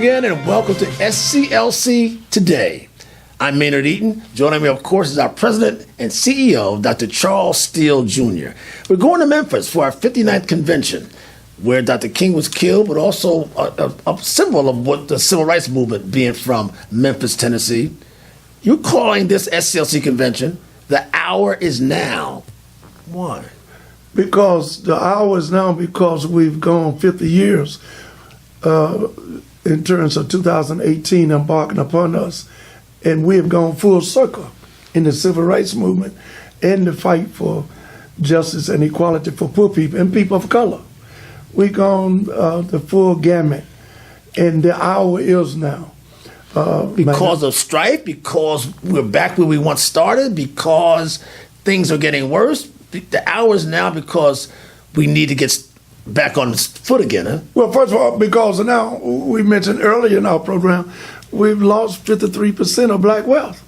again, and welcome to SCLC Today. I'm Maynard Eaton. Joining me, of course, is our president and CEO, Dr. Charles Steele, Jr. We're going to Memphis for our 59th convention, where Dr. King was killed, but also a symbol of what the civil rights movement being from Memphis, Tennessee. You're calling this SCLC convention, the hour is now. Why? Because the hour is now because we've gone 50 years in terms of 2018 embarking upon us, and we have gone full circle in the civil rights movement and the fight for justice and equality for poor people and people of color. We've gone the full gamut, and the hour is now. Because of strife, because we're back where we once started, because things are getting worse. The hour is now because we need to get back on foot again, huh? Well, first of all, because now, we mentioned earlier in our program, we've lost 53% of black wealth.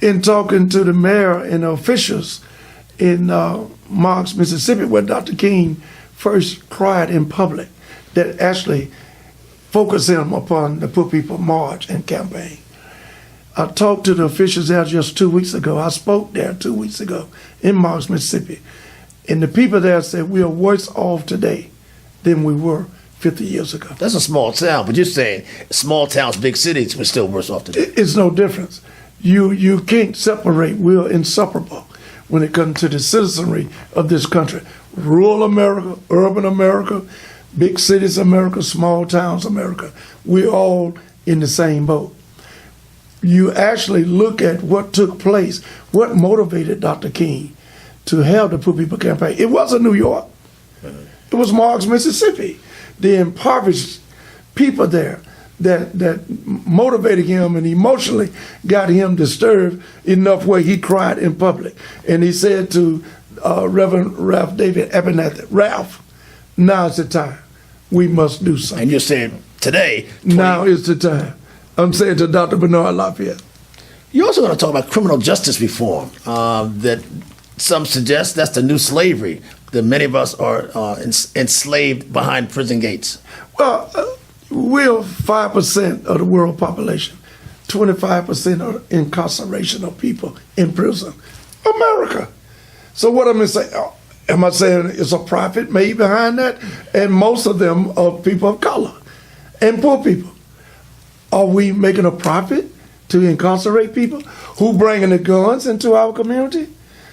In talking to the mayor and the officials in Marks, Mississippi, where Dr. King first cried in public, that actually focused him upon the Poor People March and campaign. I talked to the officials there just 2 weeks ago. I spoke there 2 weeks ago in Marks, Mississippi. And the people there said we are worse off today than we were 50 years ago. That's a small town, but you're saying small towns, big cities, we're still worse off today. It's no difference. You can't separate. We're inseparable when it comes to the citizenry of this country. Rural America, urban America, big cities America, small towns America. We're all in the same boat. You actually look at what took place, what motivated Dr. King to have the Poor People campaign. It wasn't New York. It was Marks, Mississippi. The impoverished people there that motivated him and emotionally got him disturbed enough where he cried in public. And he said to Reverend Ralph David Abernathy, Ralph, now's the time. We must do something. And you're saying today. Now is the time. I'm saying to Dr. Bernard Lafayette. You're also going to talk about criminal justice reform, that some suggest that's the new slavery, that many of us are enslaved behind prison gates. Well, we're 5% of the world population, 25% of incarceration of people in prison. America. So what am I saying? Am I saying it's a profit made behind that? And most of them are people of color and poor people. Are we making a profit to incarcerate people? Who bringing the guns into our community?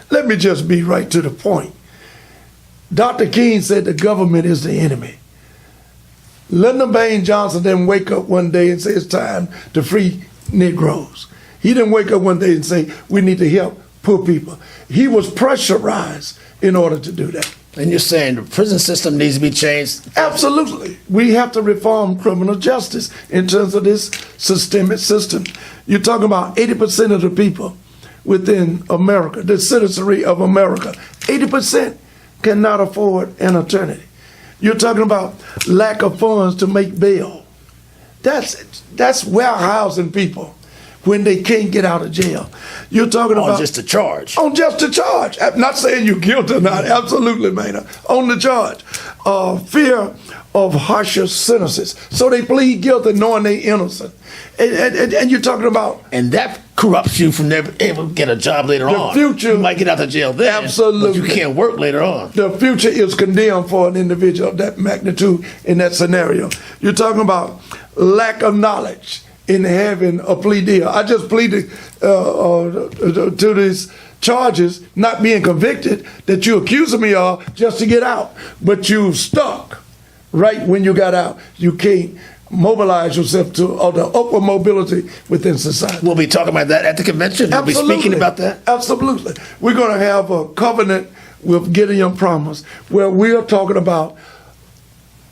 Let me just be right to the point. Dr. King said the government is the enemy. Lyndon Baines Johnson didn't wake up one day and say it's time to free Negroes. He didn't wake up one day and say we need to help poor people. He was pressurized in order to do that. And you're saying the prison system needs to be changed? Absolutely. We have to reform criminal justice in terms of this systemic system. You're talking about 80% of the people within America, the citizenry of America, 80% cannot afford an attorney. You're talking about lack of funds to make bail. That's warehousing people when they can't get out of jail. You're talking about just a charge. On just a charge. I'm not saying you're guilty or not. Absolutely, Maynard. On the charge. Fear of harsher sentences. So they plead guilty knowing they're innocent. And you're talking about... And that corrupts you from never able to get a job later on. The future... You might get out of jail then. Absolutely. But you can't work later on. The future is condemned for an individual of that magnitude in that scenario. You're talking about lack of knowledge in having a plea deal. I just pleaded to these charges, not being convicted, that you accusing me of just to get out. But you stuck right when you got out. You can't mobilize yourself to the upward mobility within society. We'll be talking about that at the convention. We'll be speaking about that. Absolutely. We're going to have a covenant with Gideon Promise where we are talking about,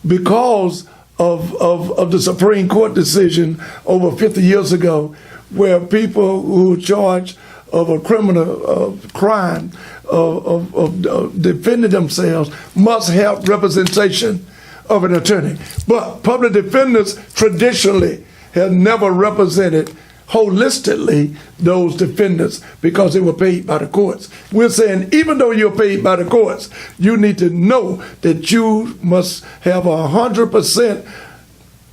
because of the Supreme Court decision over 50 years ago, where people who were charged of a criminal crime of defending themselves must have representation of an attorney. But public defenders traditionally have never represented holistically those defendants because they were paid by the courts. We're saying even though you're paid by the courts, you need to know that you must have 100%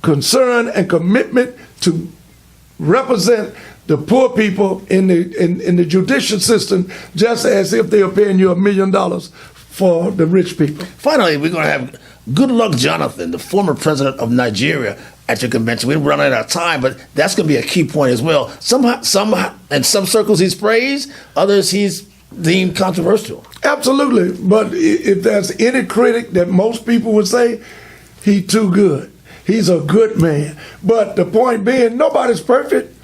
concern and commitment to represent the poor people in the judicial system, just as if they are paying you $1 million for the rich people. Finally, we're going to have Goodluck Jonathan, the former president of Nigeria, at your convention. We're running out of time, but that's going to be a key point as well. In some circles he's praised, others he's deemed controversial. Absolutely, but if there's any critic that most people would say, he's too good. He's a good man. But the point being, nobody's perfect.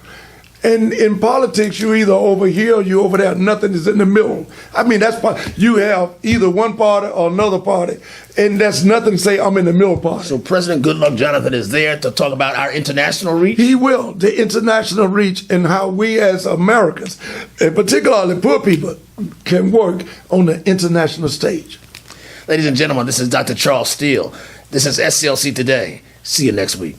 And in politics, you either over here or you over there. Nothing is in the middle. I mean, you have either one party or another party, and that's nothing to say I'm in the middle party. So President Goodluck Jonathan is there to talk about our international reach? He will, the international reach, and how we as Americans, and particularly poor people, can work on the international stage. Ladies and gentlemen, this is Dr. Charles Steele. This is SCLC Today. See you next week.